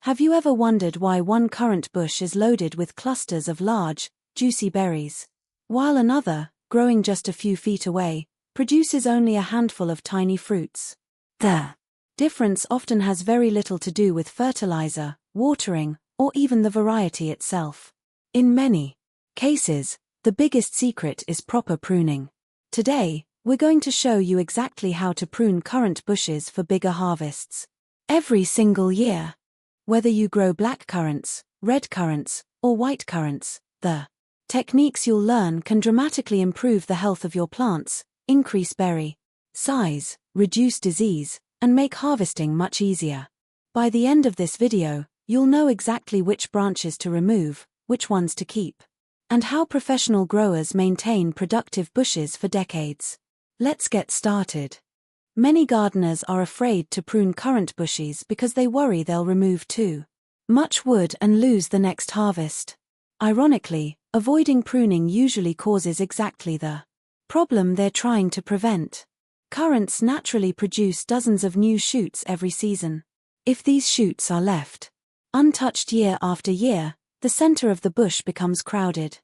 Have you ever wondered why one currant bush is loaded with clusters of large, juicy berries, while another, growing just a few feet away, produces only a handful of tiny fruits? The difference often has very little to do with fertilizer, watering, or even the variety itself. In many cases, the biggest secret is proper pruning. Today, we're going to show you exactly how to prune currant bushes for bigger harvests every single year. Whether you grow black currants, red currants, or white currants, the techniques you'll learn can dramatically improve the health of your plants, increase berry size, reduce disease, and make harvesting much easier. By the end of this video, you'll know exactly which branches to remove, which ones to keep, and how professional growers maintain productive bushes for decades. Let's get started. Many gardeners are afraid to prune currant bushes because they worry they'll remove too much wood and lose the next harvest. Ironically, avoiding pruning usually causes exactly the problem they're trying to prevent. Currants naturally produce dozens of new shoots every season. If these shoots are left untouched year after year, the center of the bush becomes crowded.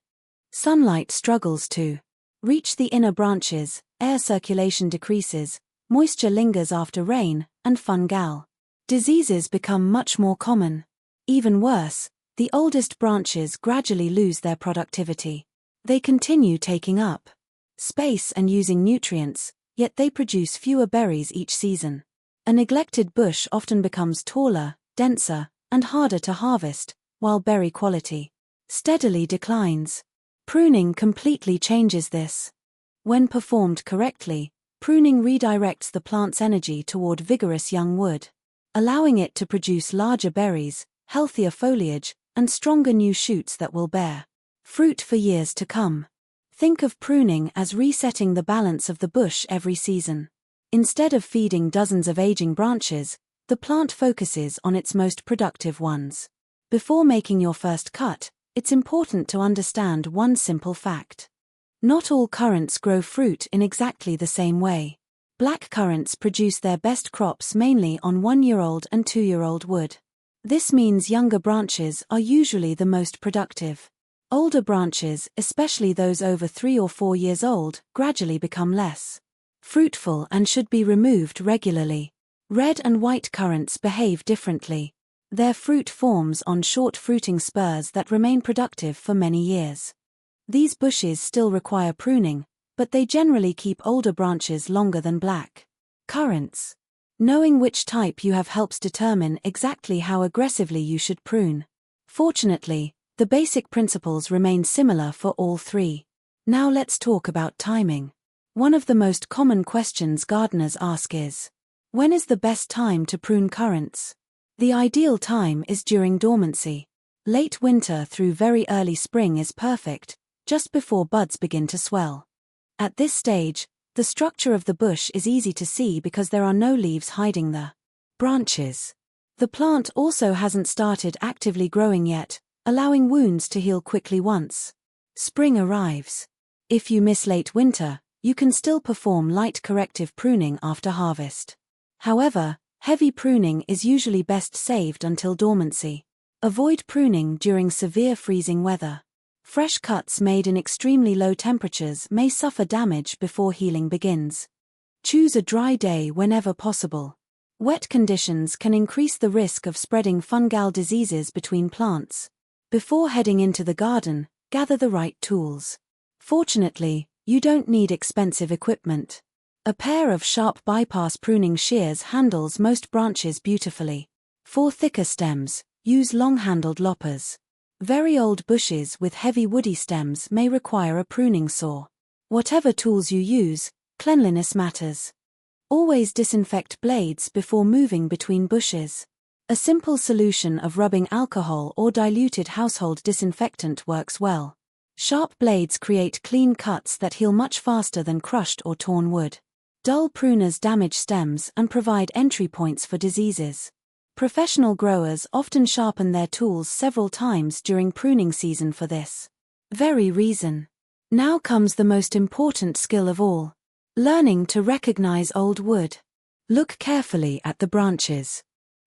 Sunlight struggles to reach the inner branches, air circulation decreases, moisture lingers after rain, and fungal diseases become much more common. Even worse, the oldest branches gradually lose their productivity. They continue taking up space and using nutrients, yet they produce fewer berries each season. A neglected bush often becomes taller, denser, and harder to harvest, while berry quality steadily declines. Pruning completely changes this. When performed correctly, pruning redirects the plant's energy toward vigorous young wood, allowing it to produce larger berries, healthier foliage, and stronger new shoots that will bear fruit for years to come. Think of pruning as resetting the balance of the bush every season. Instead of feeding dozens of aging branches, the plant focuses on its most productive ones. Before making your first cut, it's important to understand one simple fact. Not all currants grow fruit in exactly the same way. Black currants produce their best crops mainly on 1-year-old and 2-year-old wood. This means younger branches are usually the most productive. Older branches, especially those over 3 or 4 years old, gradually become less fruitful and should be removed regularly. Red and white currants behave differently. Their fruit forms on short fruiting spurs that remain productive for many years. These bushes still require pruning, but they generally keep older branches longer than black currants. Knowing which type you have helps determine exactly how aggressively you should prune. Fortunately, the basic principles remain similar for all three. Now let's talk about timing. One of the most common questions gardeners ask is, when is the best time to prune currants? The ideal time is during dormancy. Late winter through very early spring is perfect, just before buds begin to swell. At this stage, the structure of the bush is easy to see because there are no leaves hiding the branches. The plant also hasn't started actively growing yet, allowing wounds to heal quickly once spring arrives. If you miss late winter, you can still perform light corrective pruning after harvest. However, heavy pruning is usually best saved until dormancy. Avoid pruning during severe freezing weather. Fresh cuts made in extremely low temperatures may suffer damage before healing begins. Choose a dry day whenever possible. Wet conditions can increase the risk of spreading fungal diseases between plants. Before heading into the garden, gather the right tools. Fortunately, you don't need expensive equipment. A pair of sharp bypass pruning shears handles most branches beautifully. For thicker stems, use long-handled loppers. Very old bushes with heavy woody stems may require a pruning saw. Whatever tools you use, cleanliness matters. Always disinfect blades before moving between bushes. A simple solution of rubbing alcohol or diluted household disinfectant works well. Sharp blades create clean cuts that heal much faster than crushed or torn wood. Dull pruners damage stems and provide entry points for diseases. Professional growers often sharpen their tools several times during pruning season for this very reason. Now comes the most important skill of all: learning to recognize old wood. Look carefully at the branches.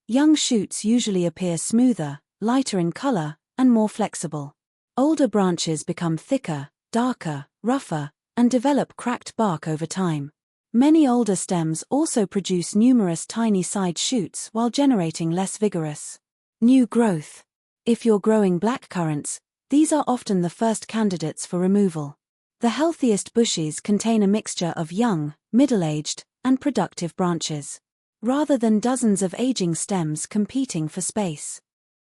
Young shoots usually appear smoother, lighter in color, and more flexible. Older branches become thicker, darker, rougher, and develop cracked bark over time. Many older stems also produce numerous tiny side shoots while generating less vigorous new growth. If you're growing blackcurrants, these are often the first candidates for removal. The healthiest bushes contain a mixture of young, middle-aged, and productive branches, rather than dozens of aging stems competing for space.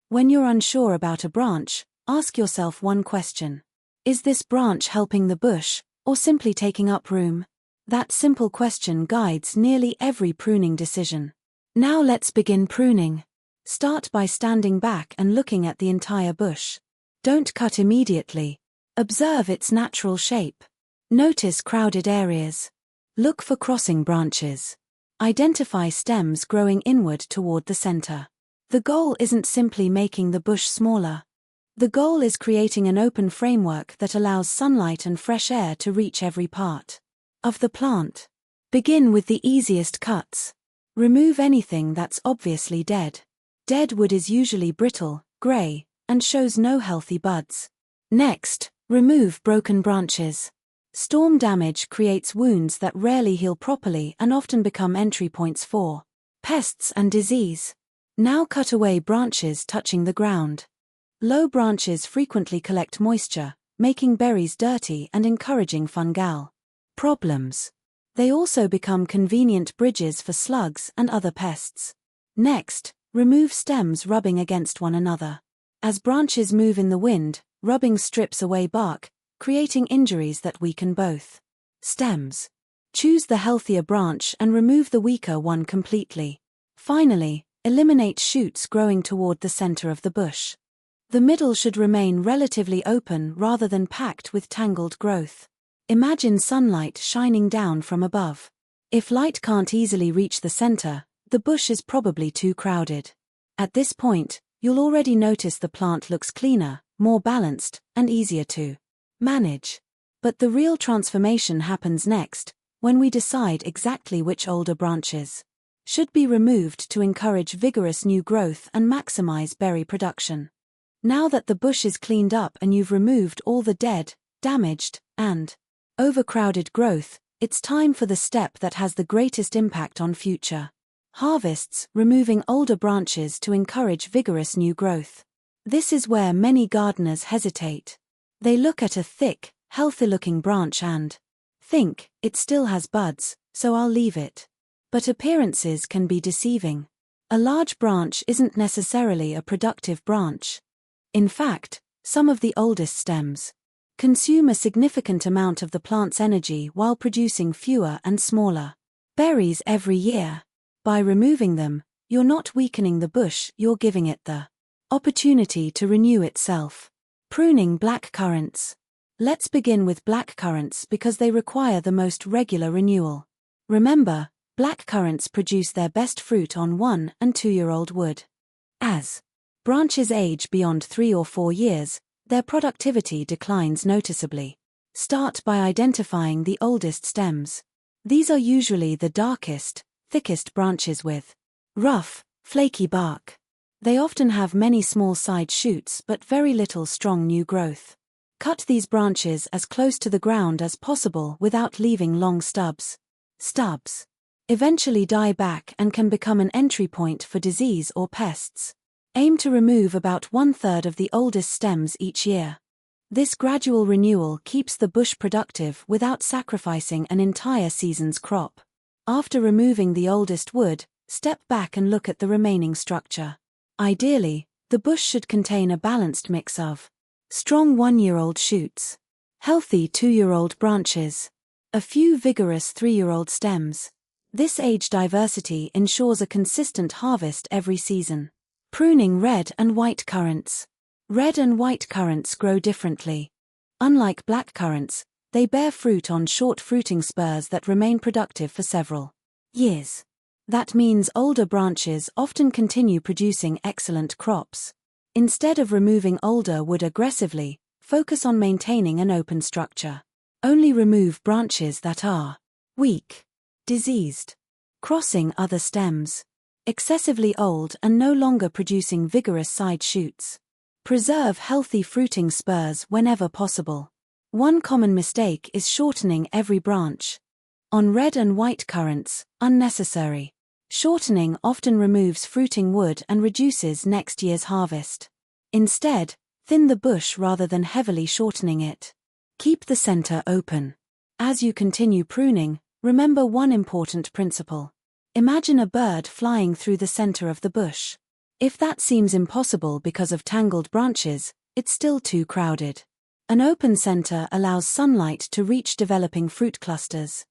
When you're unsure about a branch, ask yourself one question. Is this branch helping the bush, or simply taking up room? That simple question guides nearly every pruning decision. Now let's begin pruning. Start by standing back and looking at the entire bush. Don't cut immediately. Observe its natural shape. Notice crowded areas. Look for crossing branches. Identify stems growing inward toward the center. The goal isn't simply making the bush smaller. The goal is creating an open framework that allows sunlight and fresh air to reach every part of the plant. Begin with the easiest cuts. Remove anything that's obviously dead. Dead wood is usually brittle, gray, and shows no healthy buds. Next, remove broken branches. Storm damage creates wounds that rarely heal properly and often become entry points for pests and disease. Now cut away branches touching the ground. Low branches frequently collect moisture, making berries dirty and encouraging fungal problems. They also become convenient bridges for slugs and other pests. Next, remove stems rubbing against one another. As branches move in the wind, rubbing strips away bark, creating injuries that weaken both stems. Choose the healthier branch and remove the weaker one completely. Finally, eliminate shoots growing toward the center of the bush. The middle should remain relatively open rather than packed with tangled growth. Imagine sunlight shining down from above. If light can't easily reach the center, the bush is probably too crowded. At this point, you'll already notice the plant looks cleaner, more balanced, and easier to manage. But the real transformation happens next, when we decide exactly which older branches should be removed to encourage vigorous new growth and maximize berry production. Now that the bush is cleaned up and you've removed all the dead, damaged, and overcrowded growth, it's time for the step that has the greatest impact on future harvests, removing older branches to encourage vigorous new growth. This is where many gardeners hesitate. They look at a thick, healthy-looking branch and think, it still has buds, so I'll leave it. But appearances can be deceiving. A large branch isn't necessarily a productive branch. In fact, some of the oldest stems consume a significant amount of the plant's energy while producing fewer and smaller berries every year. By removing them, you're not weakening the bush, you're giving it the opportunity to renew itself. Pruning blackcurrants. Let's begin with blackcurrants because they require the most regular renewal. Remember, blackcurrants produce their best fruit on 1- and 2-year-old wood. As branches age beyond 3 or 4 years, their productivity declines noticeably. Start by identifying the oldest stems. These are usually the darkest, thickest branches with rough, flaky bark. They often have many small side shoots but very little strong new growth. Cut these branches as close to the ground as possible without leaving long stubs. Stubs eventually die back and can become an entry point for disease or pests. Aim to remove about 1/3 of the oldest stems each year. This gradual renewal keeps the bush productive without sacrificing an entire season's crop. After removing the oldest wood, step back and look at the remaining structure. Ideally, the bush should contain a balanced mix of strong 1-year-old shoots, healthy 2-year-old branches, a few vigorous 3-year-old stems. This age diversity ensures a consistent harvest every season. Pruning red and white currants. Red and white currants grow differently. Unlike black currants, they bear fruit on short fruiting spurs that remain productive for several years. That means older branches often continue producing excellent crops. Instead of removing older wood aggressively, focus on maintaining an open structure. Only remove branches that are weak, diseased, crossing other stems. excessively old and no longer producing vigorous side shoots. Preserve healthy fruiting spurs whenever possible. One common mistake is shortening every branch. On red and white currants, unnecessary. Shortening often removes fruiting wood and reduces next year's harvest. Instead, thin the bush rather than heavily shortening it. Keep the center open. As you continue pruning, remember one important principle. Imagine a bird flying through the center of the bush. If that seems impossible because of tangled branches, it's still too crowded. An open center allows sunlight to reach developing fruit clusters.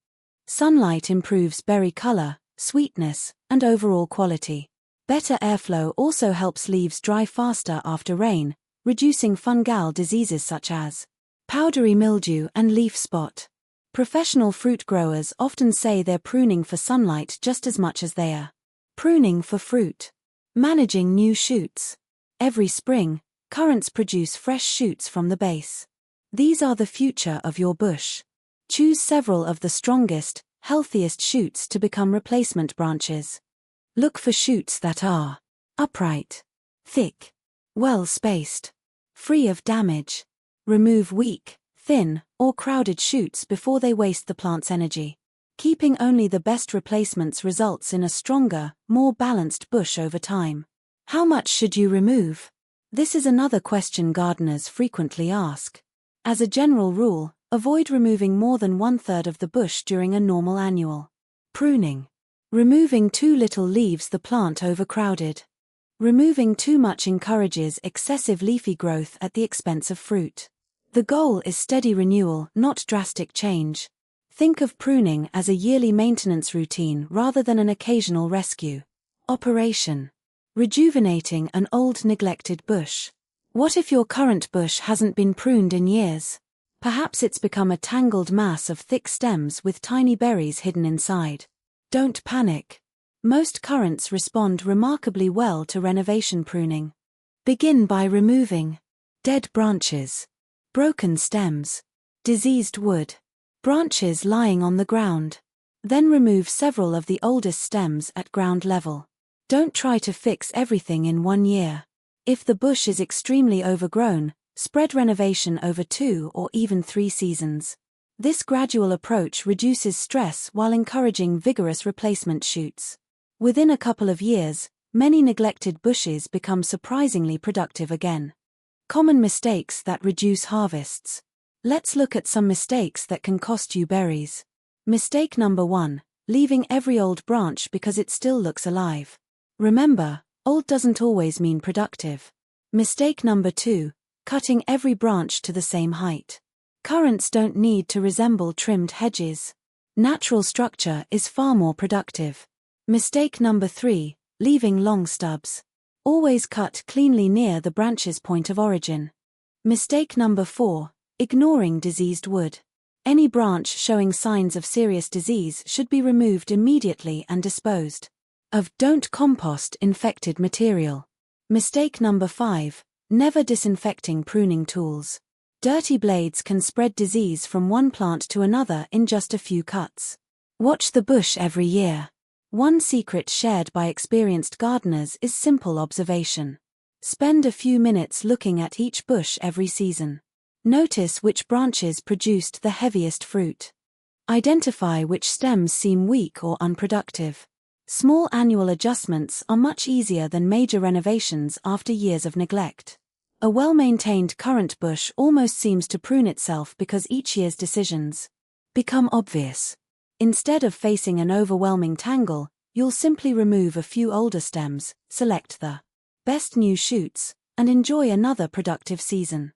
Sunlight improves berry color, sweetness, and overall quality. Better airflow also helps leaves dry faster after rain, reducing fungal diseases such as powdery mildew and leaf spot. Professional fruit growers often say they're pruning for sunlight just as much as they are pruning for fruit. Managing new shoots. Every spring, currants produce fresh shoots from the base. These are the future of your bush. Choose several of the strongest, healthiest shoots to become replacement branches. Look for shoots that are upright, thick, well-spaced, free of damage. Remove weak, thin, or crowded shoots before they waste the plant's energy. Keeping only the best replacements results in a stronger, more balanced bush over time. How much should you remove? This is another question gardeners frequently ask. As a general rule, avoid removing more than 1/3 of the bush during a normal annual pruning. Removing too little leaves the plant overcrowded. Removing too much encourages excessive leafy growth at the expense of fruit. The goal is steady renewal, not drastic change. Think of pruning as a yearly maintenance routine rather than an occasional rescue operation. Rejuvenating an old neglected bush. What if your currant bush hasn't been pruned in years? Perhaps it's become a tangled mass of thick stems with tiny berries hidden inside. Don't panic. Most currants respond remarkably well to renovation pruning. Begin by removing dead branches, broken stems, diseased wood, branches lying on the ground. Then remove several of the oldest stems at ground level. Don't try to fix everything in 1 year. If the bush is extremely overgrown, spread renovation over 2 or even 3 seasons. This gradual approach reduces stress while encouraging vigorous replacement shoots. Within a couple of years, many neglected bushes become surprisingly productive again. Common mistakes that reduce harvests. Let's look at some mistakes that can cost you berries. Mistake number 1, leaving every old branch because it still looks alive. Remember, old doesn't always mean productive. Mistake number 2, cutting every branch to the same height. Currants don't need to resemble trimmed hedges. Natural structure is far more productive. Mistake number 3, leaving long stubs. Always cut cleanly near the branch's point of origin. Mistake number 4, ignoring diseased wood. Any branch showing signs of serious disease should be removed immediately and disposed of. Don't compost infected material. Mistake number 5, never disinfecting pruning tools. Dirty blades can spread disease from one plant to another in just a few cuts. Watch the bush every year. One secret shared by experienced gardeners is simple observation. Spend a few minutes looking at each bush every season. Notice which branches produced the heaviest fruit. Identify which stems seem weak or unproductive. Small annual adjustments are much easier than major renovations after years of neglect. A well-maintained currant bush almost seems to prune itself because each year's decisions become obvious. Instead of facing an overwhelming tangle, you'll simply remove a few older stems, select the best new shoots, and enjoy another productive season.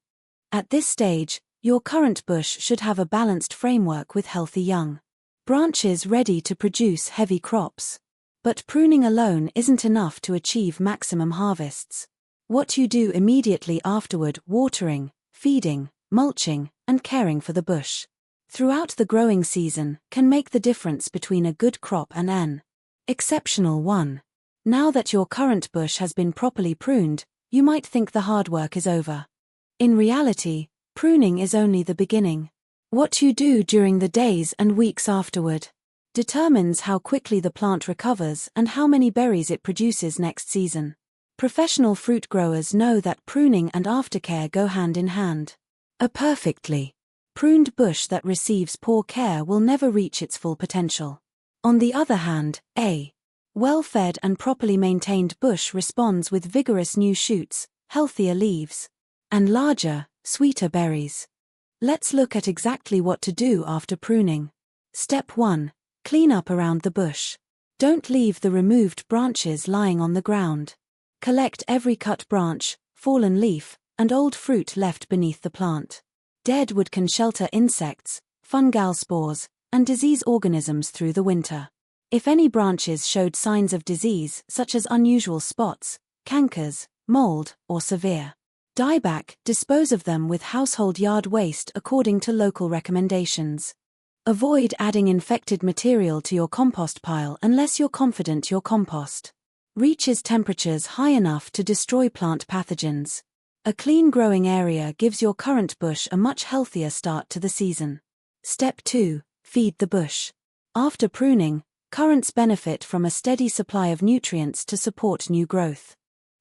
At this stage, your currant bush should have a balanced framework with healthy young branches ready to produce heavy crops. But pruning alone isn't enough to achieve maximum harvests. What you do immediately afterward, watering, feeding, mulching, and caring for the bush throughout the growing season, can make the difference between a good crop and an exceptional one. Now that your currant bush has been properly pruned, you might think the hard work is over. In reality, pruning is only the beginning. What you do during the days and weeks afterward determines how quickly the plant recovers and how many berries it produces next season. Professional fruit growers know that pruning and aftercare go hand in hand. A perfectly pruned bush that receives poor care will never reach its full potential. On the other hand, a well-fed and properly maintained bush responds with vigorous new shoots, healthier leaves, and larger, sweeter berries. Let's look at exactly what to do after pruning. Step 1. Clean up around the bush. Don't leave the removed branches lying on the ground. Collect every cut branch, fallen leaf, and old fruit left beneath the plant. Dead wood can shelter insects, fungal spores, and disease organisms through the winter. If any branches showed signs of disease such as unusual spots, cankers, mold, or severe dieback, dispose of them with household yard waste according to local recommendations. Avoid adding infected material to your compost pile unless you're confident your compost reaches temperatures high enough to destroy plant pathogens. A clean growing area gives your currant bush a much healthier start to the season. Step 2. Feed the bush. After pruning, currants benefit from a steady supply of nutrients to support new growth.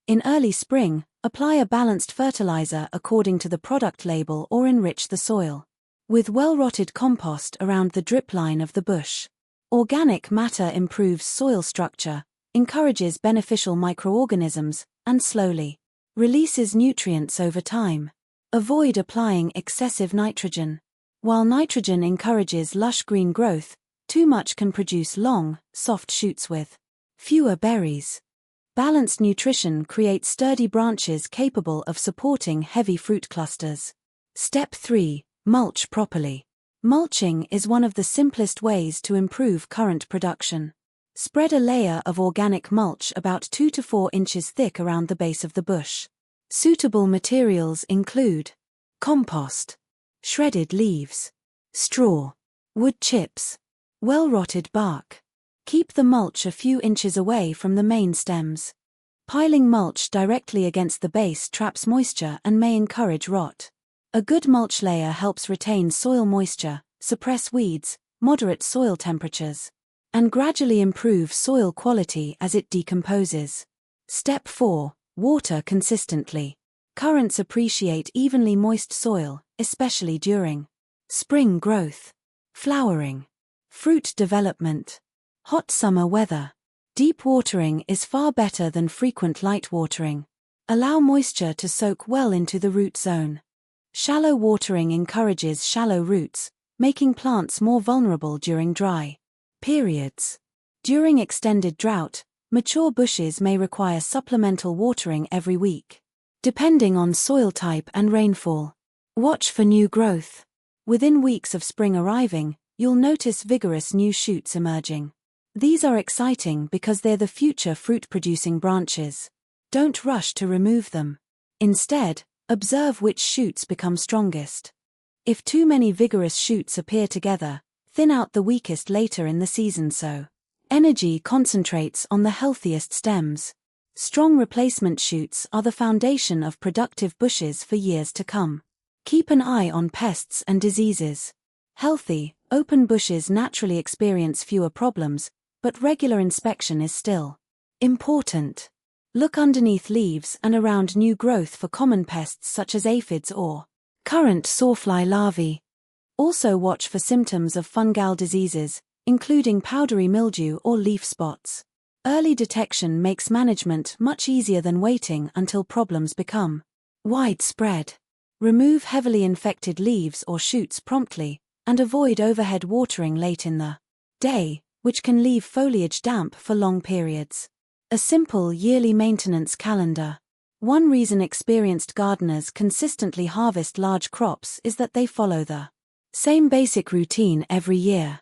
In early spring, apply a balanced fertilizer according to the product label or enrich the soil with well-rotted compost around the drip line of the bush. Organic matter improves soil structure, encourages beneficial microorganisms, and slowly releases nutrients over time. Avoid applying excessive nitrogen. While nitrogen encourages lush green growth, too much can produce long, soft shoots with fewer berries. Balanced nutrition creates sturdy branches capable of supporting heavy fruit clusters. Step 3. Mulch properly. Mulching is one of the simplest ways to improve currant production. Spread a layer of organic mulch about 2 to 4 inches thick around the base of the bush. Suitable materials include compost, shredded leaves, straw, wood chips, well-rotted bark. Keep the mulch a few inches away from the main stems. Piling mulch directly against the base traps moisture and may encourage rot. A good mulch layer helps retain soil moisture, suppress weeds, moderate soil temperatures, and gradually improve soil quality as it decomposes. Step 4. Water consistently. Currants appreciate evenly moist soil, especially during spring growth, flowering, fruit development, hot summer weather. Deep watering is far better than frequent light watering. Allow moisture to soak well into the root zone. Shallow watering encourages shallow roots, making plants more vulnerable during dry periods. During extended drought, mature bushes may require supplemental watering every week, depending on soil type and rainfall. Watch for new growth. Within weeks of spring arriving, you'll notice vigorous new shoots emerging. These are exciting because they're the future fruit-producing branches. Don't rush to remove them. Instead, observe which shoots become strongest. If too many vigorous shoots appear together, thin out the weakest later in the season so energy concentrates on the healthiest stems. Strong replacement shoots are the foundation of productive bushes for years to come. Keep an eye on pests and diseases. Healthy, open bushes naturally experience fewer problems, but regular inspection is still important. Look underneath leaves and around new growth for common pests such as aphids or currant sawfly larvae. Also watch for symptoms of fungal diseases, including powdery mildew or leaf spots. Early detection makes management much easier than waiting until problems become widespread. Remove heavily infected leaves or shoots promptly, and avoid overhead watering late in the day, which can leave foliage damp for long periods. A simple yearly maintenance calendar. One reason experienced gardeners consistently harvest large crops is that they follow the same basic routine every year.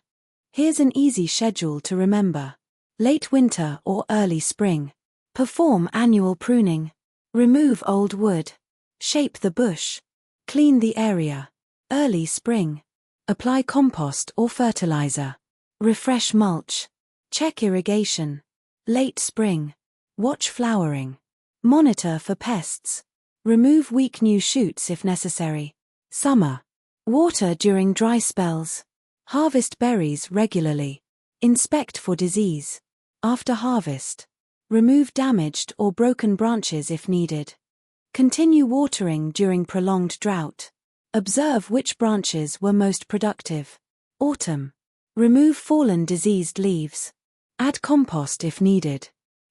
Here's an easy schedule to remember. Late winter or early spring. Perform annual pruning. Remove old wood. Shape the bush. Clean the area. Early spring. Apply compost or fertilizer. Refresh mulch. Check irrigation. Late spring. Watch flowering. Monitor for pests. Remove weak new shoots if necessary. Summer. Water during dry spells. Harvest berries regularly. Inspect for disease. After harvest, remove damaged or broken branches if needed. Continue watering during prolonged drought. Observe which branches were most productive. Autumn. Remove fallen diseased leaves. Add compost if needed.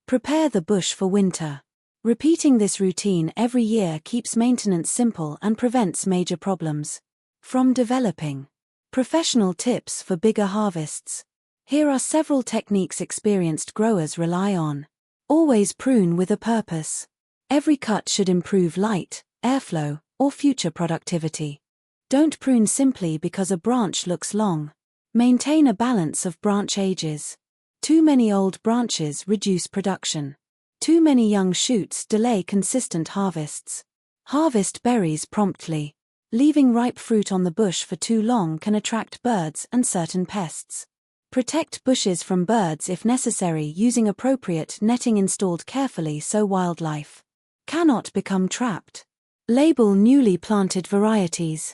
Prepare the bush for winter. Repeating this routine every year keeps maintenance simple and prevents major problems. From developing professional tips for bigger harvests. Here are several techniques experienced growers rely on. Always prune with a purpose. Every cut should improve light, airflow, or future productivity. Don't prune simply because a branch looks long. Maintain a balance of branch ages. Too many old branches reduce production. Too many young shoots delay consistent harvests. Harvest berries promptly. Leaving ripe fruit on the bush for too long can attract birds and certain pests. Protect bushes from birds if necessary using appropriate netting installed carefully so wildlife cannot become trapped. Label newly planted varieties.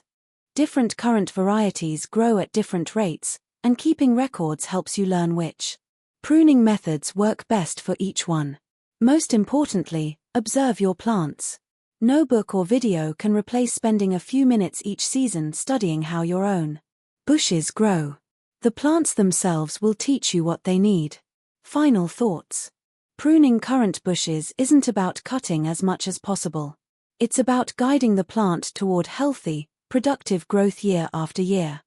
Different currant varieties grow at different rates, and keeping records helps you learn which pruning methods work best for each one. Most importantly, observe your plants. No book or video can replace spending a few minutes each season studying how your own bushes grow. The plants themselves will teach you what they need. Final thoughts. Pruning currant bushes isn't about cutting as much as possible. It's about guiding the plant toward healthy, productive growth year after year.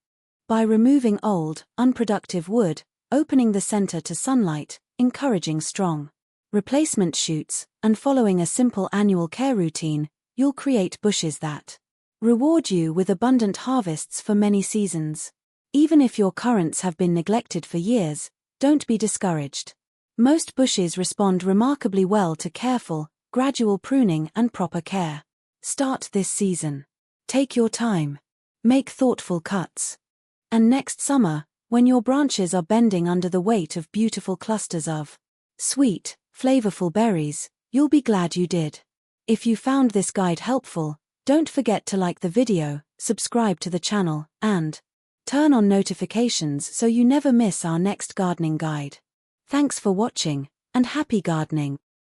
By removing old, unproductive wood, opening the center to sunlight, encouraging strong replacement shoots, and following a simple annual care routine, you'll create bushes that reward you with abundant harvests for many seasons. Even if your currants have been neglected for years, don't be discouraged. Most bushes respond remarkably well to careful, gradual pruning and proper care. Start this season. Take your time. Make thoughtful cuts. And next summer, when your branches are bending under the weight of beautiful clusters of sweet, flavorful berries, you'll be glad you did. If you found this guide helpful, don't forget to like the video, subscribe to the channel, and turn on notifications so you never miss our next gardening guide. Thanks for watching, and happy gardening.